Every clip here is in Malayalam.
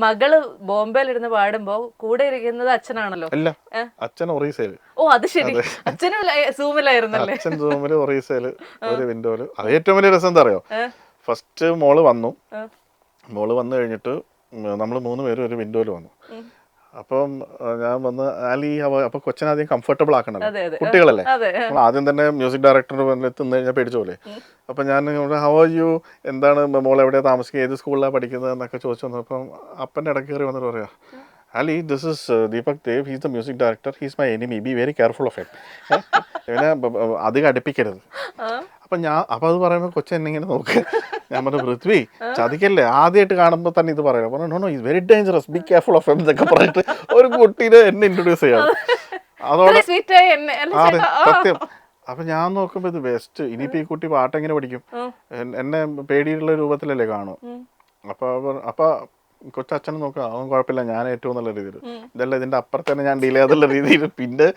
മകള് ബോംബെയിലിരുന്ന് പാടുമ്പോ കൂടെ ഇരിക്കുന്നത് അച്ഛനാണല്ലോ. അല്ല, അച്ഛൻ ഒറീസയില്. ഓ അത് ശരി, അച്ഛനും സൂമിലായിരുന്നല്ലേ? അച്ഛൻ സൂമില് ഒറീസയില് ഒരു വിൻഡോയില്. അത് ഏറ്റവും വലിയ രസം എന്താ അറിയോ, ഫസ്റ്റ് മോള് വന്നു കഴിഞ്ഞിട്ട് നമ്മൾ 3 പേരും ഒരു വിൻഡോയിൽ വന്നു. അപ്പം ഞാൻ വന്ന് ആലി അപ്പൊ കൊച്ചിനാദ്യം കംഫർട്ടബിൾ ആക്കണല്ലോ, കുട്ടികളല്ലേ. നമ്മൾ ആദ്യം തന്നെ മ്യൂസിക് ഡയറക്ടറിന് തിന്നു കഴിഞ്ഞാൽ പേടിച്ച പോലെ. അപ്പം ഞാൻ ഹൗ ആർ യു, എന്താണ് മോൾ എവിടെയാണ് താമസിക്കുക, ഏത് സ്കൂളിലാണ് പഠിക്കുന്നത് എന്നൊക്കെ ചോദിച്ചു വന്നപ്പം അപ്പൻ്റെ ഇടയ്ക്ക് കയറി വന്നിട്ട് പറയാം, Ali, this is Deepak Dev. He's the music director. He's my enemy. Be very careful of him. പിന്നെ അധികം അടുപ്പിക്കരുത്. അപ്പം അത് പറയുമ്പോൾ കൊച്ചെന്നെ ഇങ്ങനെ നോക്കുക. ഞാൻ പറഞ്ഞു, പൃഥ്വി ചതിക്കല്ലേ, ആദ്യമായിട്ട് കാണുമ്പോൾ തന്നെ ഇത് പറയാം. പറഞ്ഞു, no no, is very dangerous, be careful of him എന്നൊക്കെ പറഞ്ഞിട്ട് ഒരു കുട്ടീനെ എന്നെ ഇൻട്രൊഡ്യൂസ് ചെയ്യാം. അതോടെ അതെ, സത്യം. അപ്പം ഞാൻ നോക്കുമ്പോൾ ഇത് ബെസ്റ്റ്. ഇനിയിപ്പോൾ ഈ കുട്ടി പാട്ടെങ്ങനെ പഠിക്കും, എന്നെ പേടിയുള്ള രൂപത്തിലല്ലേ കാണും. അപ്പോൾ കൊച്ചച്ഛനെ നോക്കുക, അവൻ കുഴപ്പമില്ല, ഞാൻ ഏറ്റവും നല്ല രീതിയിൽ, ഇതല്ല ഇതിന്റെ അപ്പുറത്ത് തന്നെ ഞാൻ ഡീൽ ചെയ്യാതുള്ള രീതിയിൽ. പിന്നെ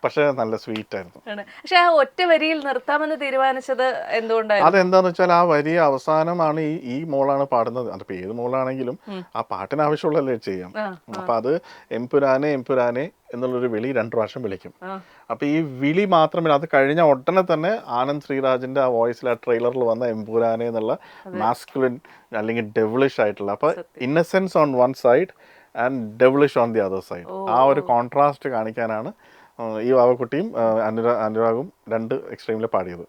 പക്ഷെ നല്ല സ്വീറ്റ് ആയിരുന്നു. പക്ഷെ ആ ഒറ്റ വരിയിൽ നിർത്താമെന്ന് തീരുമാനിച്ചത് എന്തുകൊണ്ടായിരുന്നു? അതെന്താന്ന് വെച്ചാൽ ആ വരി അവസാനമാണ് ഈ മോളാണ് പാടുന്നത്. അതിപ്പോ ഏത് മോളാണെങ്കിലും ആ പാട്ടിന് ആവശ്യമുള്ളതല്ലേ ചെയ്യാം. അപ്പൊ അത് എംപുരാനെ എംപുരാനെ എന്നുള്ളൊരു വിളി 2 പ്രാവശ്യം വിളിക്കും. അപ്പൊ ഈ വിളി മാത്രമല്ല, അത് കഴിഞ്ഞ ഉടനെ തന്നെ ആനന്ദ് ശ്രീരാജിന്റെ ആ വോയിസിൽ ആ ട്രെയിലറിൽ വന്ന എംപുരാനെ എന്നുള്ള മാസ്കുലിൻ അല്ലെങ്കിൽ ഡെവിളിഷ് ആയിട്ടുള്ള, അപ്പൊ innocence on one side and devilish on the other side, ആ ഒരു കോൺട്രാസ്റ്റ് കാണിക്കാനാണ് ഈ വാവക്കുട്ടിയും അനുരാഗും 2 എക്സ്ട്രീമിൽ പാടിയത്.